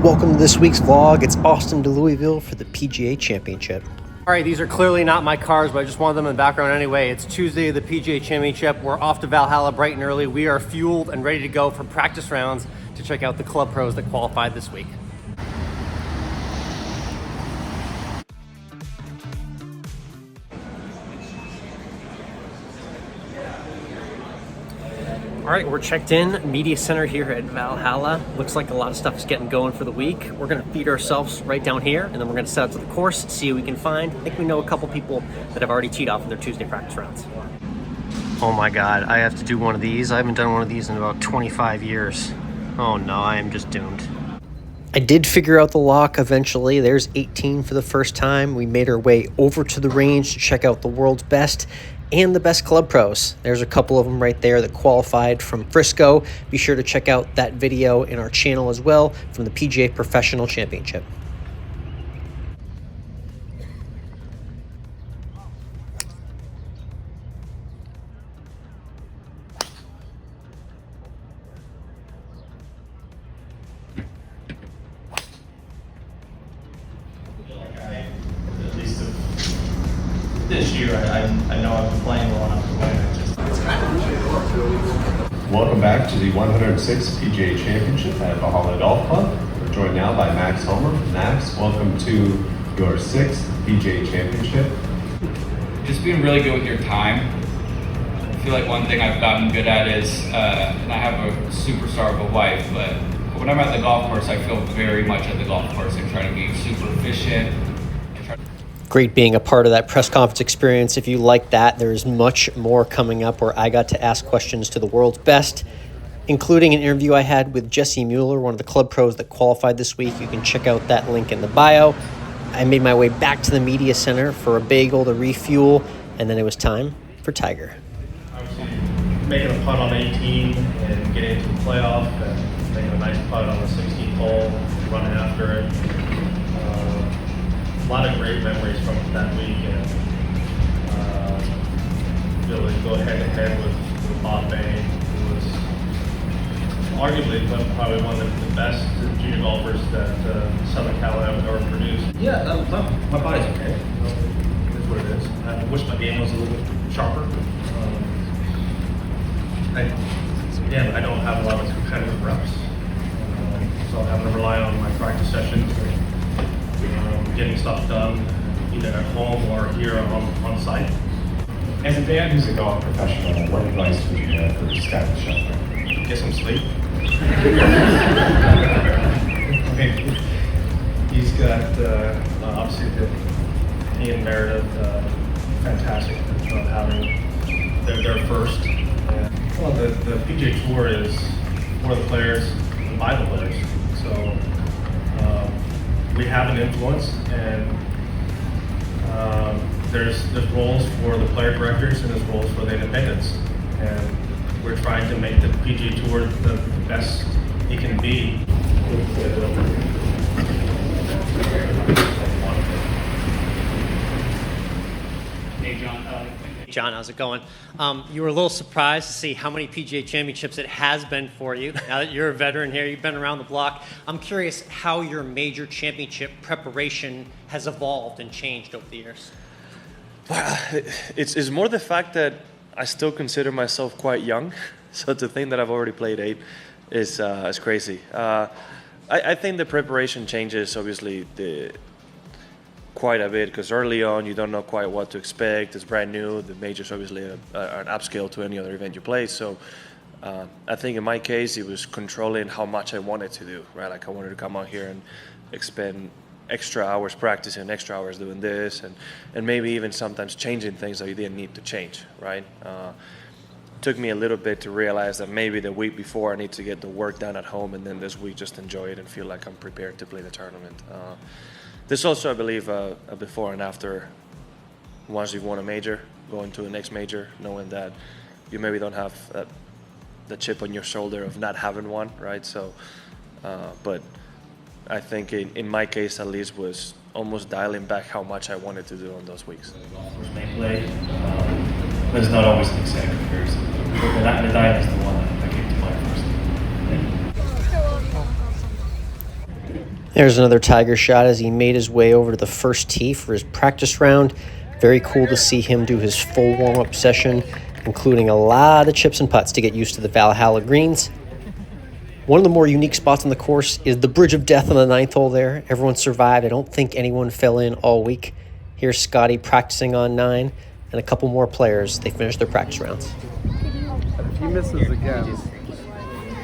Welcome to this week's vlog. It's Austin to Louisville for the PGA Championship. All right, these are clearly not my cars, but I just wanted them in the background anyway. It's Tuesday of the PGA Championship. We're off to Valhalla bright and early. We are fueled and ready to go for practice rounds to check out the club pros that qualified this week. All right, we're checked in, media center here at Valhalla. Looks like a lot of stuff is getting going for the week. We're gonna feed ourselves right down here, and then we're gonna set out to the course, see what we can find. I think we know a couple people that have already teed off in their Tuesday practice rounds. Oh my God, I have to do one of these. I haven't done one of these in about 25 years. Oh no, I am just doomed. I did figure out the lock eventually. There's 18 for the first time. We made our way over to the range to check out the world's best and the best club pros. There's a couple of them right there that qualified from Frisco. Be sure to check out that video in our channel as well from the PGA Professional Championship. At least this year, I know I've been playing well enough to win. Welcome back to the 106th PGA Championship at Valhalla Golf Club. We're joined now by Max Homer. Max, welcome to your 6th PGA Championship. Just being really good with your time. I feel like one thing I've gotten good at is, and I have a superstar of a wife, but when I'm at the golf course, I feel very much at the golf course. I try to be super efficient. Great being a part of that press conference experience. If you like that, there's much more coming up where I got to ask questions to the world's best, including an interview I had with Jesse Mueller, one of the club pros that qualified this week. You can check out that link in the bio. I made my way back to the media center for a bagel to refuel, and then it was time for Tiger. Obviously, making a putt on 18 and getting into the playoff and making a nice putt on the 16th hole, running after it. A lot of great memories from that week, and able to go head-to-head with Bob Bain, who was arguably probably one of the best junior golfers that Southern Cal ever produced. Yeah, my body's okay. It's what it is. I wish my game was a little bit sharper. I don't have a lot of competitive reps, so I'm having to rely on my practice sessions. Getting stuff done either at home or here on site. As a man who's a golf professional, what advice would you have for Scott Scheffler? Get some sleep. I mean, he's got obviously he and Meredith, fantastic of having their first. Well, the PGA Tour is for the players and by the players, so. We have an influence, and there's roles for the player directors and there's roles for the independents, and we're trying to make the PGA Tour the best it can be. Hey, John. John, how's it going? You were a little surprised to see how many PGA Championships it has been for you. Now that you're a veteran here, you've been around the block. I'm curious how your major championship preparation has evolved and changed over the years. It's more the fact that I still consider myself quite young. So to think that I've already played 8 is crazy. I think the preparation changes, obviously, quite a bit, because early on you don't know quite what to expect. It's brand new. The majors obviously are an upscale to any other event you play. So I think in my case it was controlling how much I wanted to do, right? Like I wanted to come out here and expend extra hours practicing, extra hours doing this, and maybe even sometimes changing things that you didn't need to change, right? Took me a little bit to realize that maybe the week before I need to get the work done at home, and then this week just enjoy it and feel like I'm prepared to play the tournament. There's also, I believe, a before and after. Once you've won a major, going to the next major, knowing that you maybe don't have the chip on your shoulder of not having one, right? So, but I think in my case, at least, was almost dialing back how much I wanted to do on those weeks. Golfers may play, but it's not always an exact comparison. The nine is the one I came to play first. There's another Tiger shot as he made his way over to the first tee for his practice round. Very cool to see him do his full warm-up session, including a lot of chips and putts to get used to the Valhalla greens. One of the more unique spots on the course is the Bridge of Death on the 9th hole there. Everyone survived. I don't think anyone fell in all week. Here's Scotty practicing on 9, and a couple more players. They finished their practice rounds. If he misses again,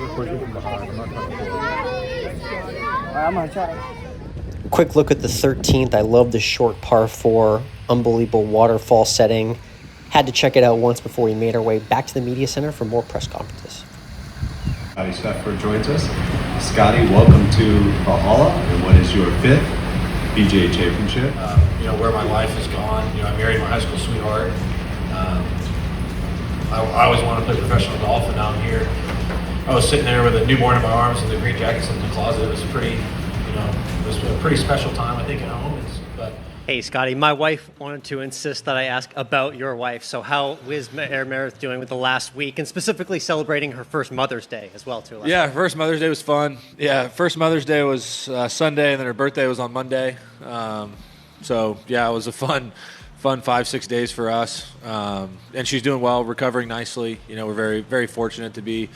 we're pushing from behind. I'm not trying to pull it. I'm going to try. Quick look at the 13th. I love the short par 4, unbelievable waterfall setting. Had to check it out once before we made our way back to the media center for more press conferences. Scotty Scheffler joins us. Scotty, welcome to Valhalla, and what is your 5th PGA Championship? Where my life has gone. I married my high school sweetheart. I always wanted to play professional golf, and now I'm here. I was sitting there with a newborn in my arms and the green jackets in the closet. It was it was a pretty special time, I think, at home. Hey, Scotty, my wife wanted to insist that I ask about your wife. So how is Meredith doing with the last week, and specifically celebrating her first Mother's Day as well, too? Yeah, first Mother's Day was fun. Yeah, first Mother's Day was Sunday, and then her birthday was on Monday. So, yeah, it was a fun 5-6 days for us. And she's doing well, recovering nicely. We're very, very fortunate to be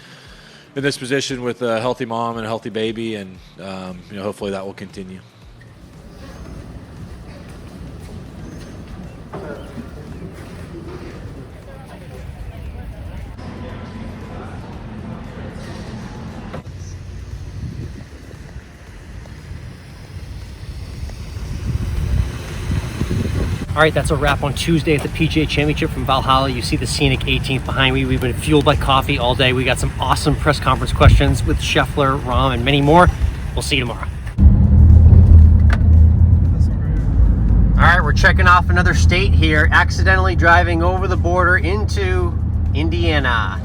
in this position with a healthy mom and a healthy baby, and, hopefully that will continue. All right, that's a wrap on Tuesday at the PGA Championship from Valhalla. You see the scenic 18th behind me. We've been fueled by coffee all day. We got some awesome press conference questions with Scheffler, Rahm, and many more. We'll see you tomorrow. All right, we're checking off another state here, accidentally driving over the border into Indiana.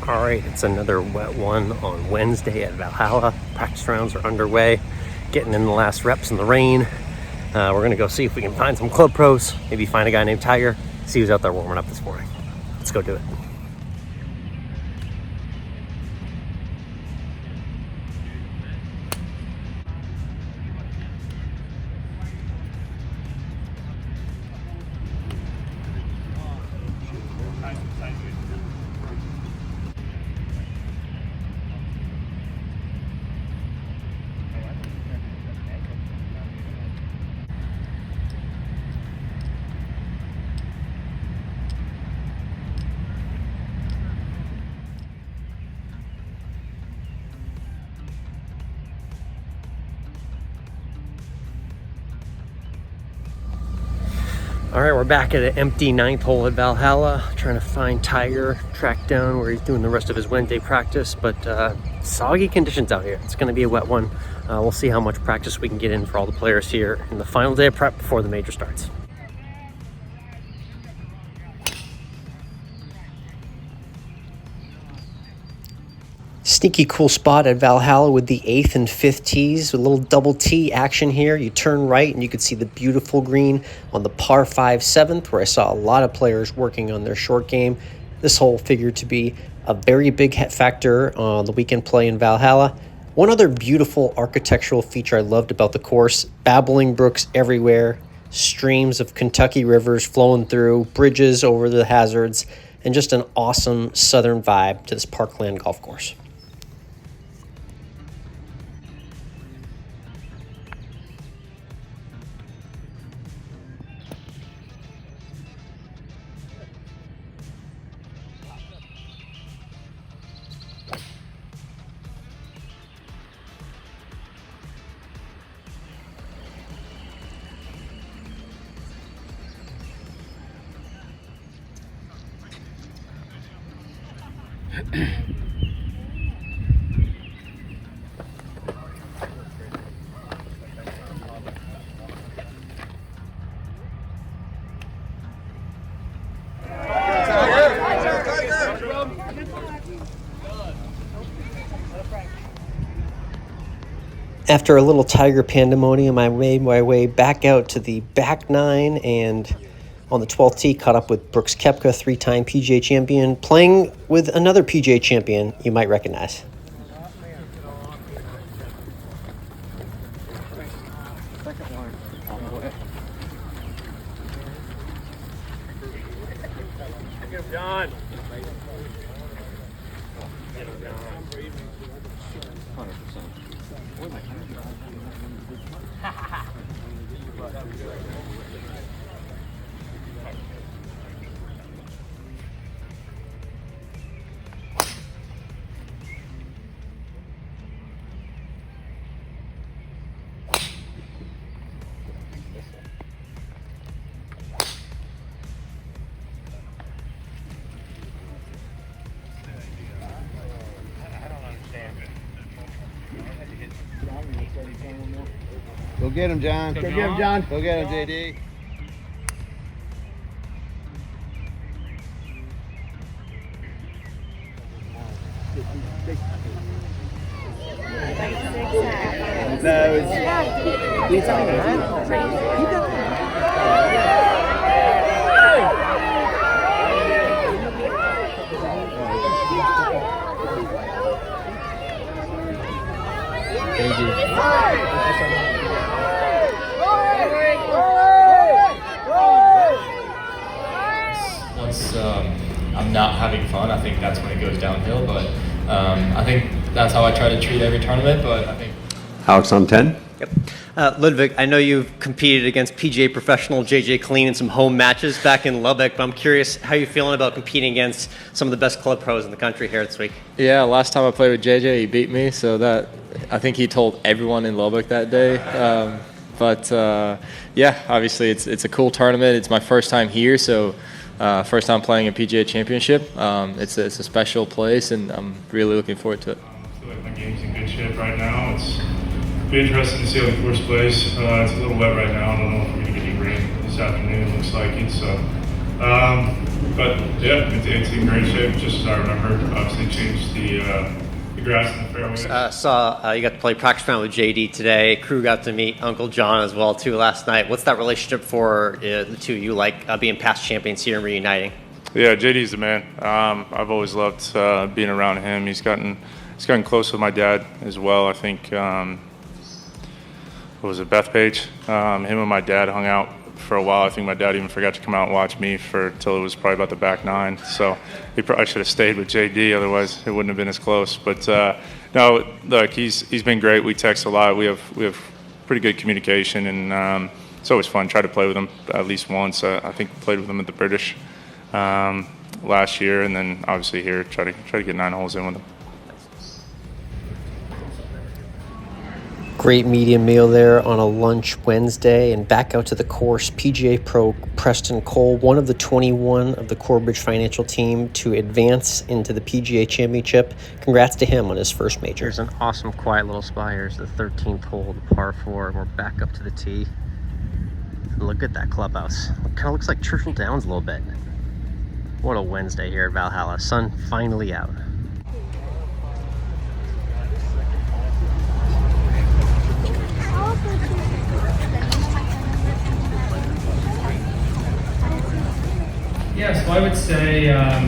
All right, it's another wet one on Wednesday at Valhalla. Practice rounds are underway, getting in the last reps in the rain. We're gonna go see if we can find some club pros, maybe find a guy named Tiger, see who's out there warming up this morning. Let's go do it. All right, we're back at an empty 9th hole at Valhalla, trying to find Tiger, track down where he's doing the rest of his Wednesday practice, but soggy conditions out here. It's gonna be a wet one. We'll see how much practice we can get in for all the players here in the final day of prep before the major starts. Sneaky cool spot at Valhalla with the 8th and 5th tees. A little double tee action here. You turn right and you can see the beautiful green on the par 5 7th, where I saw a lot of players working on their short game. This hole figured to be a very big factor on the weekend play in Valhalla. One other beautiful architectural feature I loved about the course: babbling brooks everywhere, streams of Kentucky rivers flowing through, bridges over the hazards, and just an awesome southern vibe to this parkland golf course. After a little Tiger pandemonium, I made my way back out to the back 9 and On the 12th tee, caught up with Brooks Koepka, 3-time PGA champion, playing with another PGA champion you might recognize. John. Go get him, John. Go get him, John. Go get him, JD. Once I'm not having fun, I think that's when it goes downhill. But I think that's how I try to treat every tournament. But I think Alex on 10. Yep. Ludwig, I know you've competed against PGA professional JJ Kleen in some home matches back in Lubbock, but I'm curious how you're feeling about competing against some of the best club pros in the country here this week. yeah, last time I played with JJ, he beat me. So that I think he told everyone in Lubbock that day. But yeah, obviously it's a cool tournament. It's my first time here, so first time playing a PGA Championship. It's a special place, and I'm really looking forward to it. I feel like my game's in good shape right now. It's be interesting to see how the course plays. It's a little wet right now. I don't know if we're going to get any rain this afternoon. Looks like it. So, but yeah, it's in great shape, just as I remember. Obviously, changed the grass in the fairway. Saw you got to play practice round with JD today. Crew got to meet Uncle John as well too last night. What's that relationship for the two of you like being past champions here and reuniting? Yeah, JD's the man. I've always loved being around him. He's gotten close with my dad as well. I think. What was it, Bethpage? Him and my dad hung out for a while. I think my dad even forgot to come out and watch me till it was probably about the back nine. So he probably should have stayed with JD, otherwise it wouldn't have been as close. But no, look, he's been great. We text a lot. We have pretty good communication, and it's always fun. Try to play with him at least once. I think played with him at the British last year, and then obviously here try to get 9 holes in with him. Great medium meal there on a lunch Wednesday, and back out to the course. PGA Pro Preston Cole, one of the 21 of the Corebridge Financial team to advance into the PGA Championship. Congrats to him on his first major. Here's an awesome, quiet little spot. Here's the 13th hole, the par 4, and we're back up to the tee. Look at that clubhouse. It kind of looks like Churchill Downs a little bit. What a Wednesday here at Valhalla. Sun finally out. Yeah, so I would say, I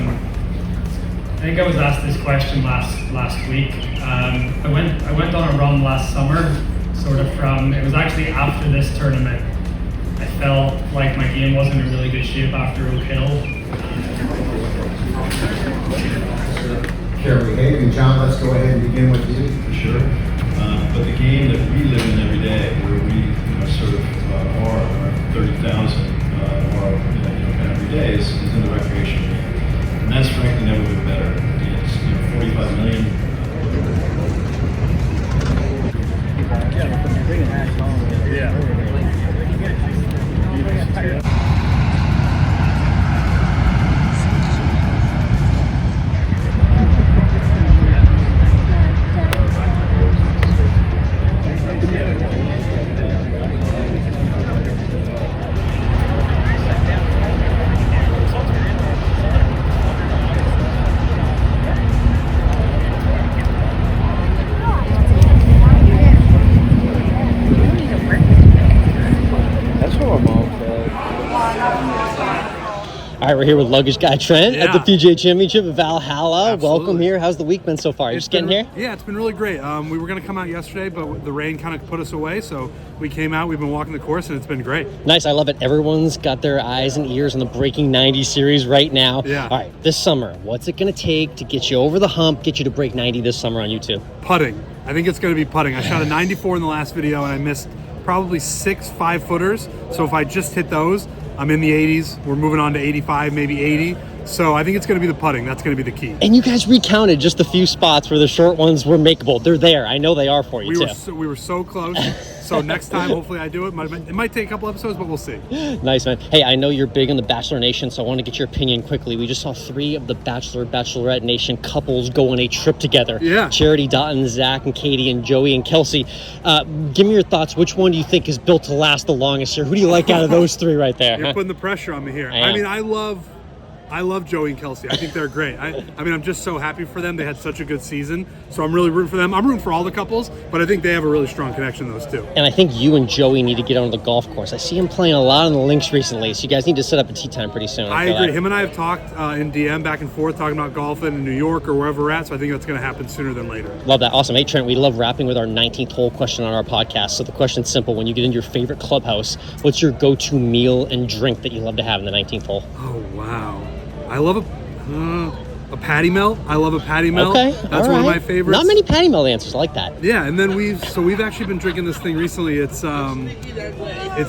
think I was asked this question last week. I went on a run last summer, sort of it was actually after this tournament. I felt like my game wasn't in really good shape after Oak Hill. Care behaving, John, let's go ahead and begin with you. For sure. But the game that we live in every day, where we sort of are 30,000 every day is in the recreation game. And that's frankly never been better. It's 45 million. That's what my mom said. right, we're here with luggage guy Trent at the PGA Championship at Valhalla. Absolutely. Welcome here. How's the week been so far? You just getting here? Yeah, it's been really great. We were going to come out yesterday, but the rain kind of put us away, so we came out. We've been walking the course, and it's been great. Nice. I love it. Everyone's got their eyes and ears on the Breaking 90 series right now. Yeah. All right, this summer, what's it going to take to get you over the hump, get you to break 90 this summer on YouTube? Putting. I think it's going to be putting. I shot a 94 in the last video, and I missed probably 6 5-footers. So if I just hit those, I'm in the 80s. We're moving on to 85, maybe 80. So I think it's going to be the putting. That's going to be the key. And you guys recounted just a few spots where the short ones were makeable. They're there. I know they are for you, We were so close. So next time, hopefully I do it. It might take a couple episodes, but we'll see. Nice, man. Hey, I know you're big on the Bachelor Nation, so I want to get your opinion quickly. We just saw 3 of the Bachelor, Bachelorette Nation couples go on a trip together. Yeah. Charity Dotton, Zach and Katie, and Joey and Kelsey. Give me your thoughts. Which one do you think is built to last the longest here? Who do you like out of those 3 right there? You're putting the pressure on me here. I mean, I love Joey and Kelsey. I think they're great. I mean, I'm just so happy for them. They had such a good season, so I'm really rooting for them. I'm rooting for all the couples, but I think they have a really strong connection, those 2. And I think you and Joey need to get on the golf course. I see him playing a lot on the links recently, so you guys need to set up a tee time pretty soon. I agree. Him and I have talked in DM back and forth, talking about golfing in New York or wherever we're at, so I think that's going to happen sooner than later. Love that. Awesome. Hey, Trent, we love wrapping with our 19th hole question on our podcast. So the question's simple. When you get into your favorite clubhouse, what's your go-to meal and drink that you love to have in the 19th hole? Oh, wow. I love a patty melt. I love a patty melt. Okay, that's one of my favorites. Not many patty melt answers. I like that. Yeah, and then we've actually been drinking this thing recently. It's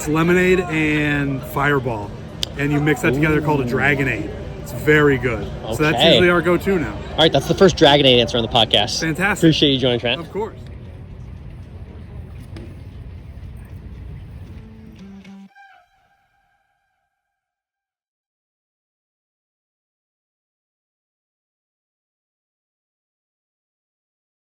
lemonade and Fireball, and you mix that together called a Dragonade. It's very good. Okay. So that's usually our go-to now. All right, that's the first Dragonade answer on the podcast. Fantastic. Appreciate you joining, Trent. Of course.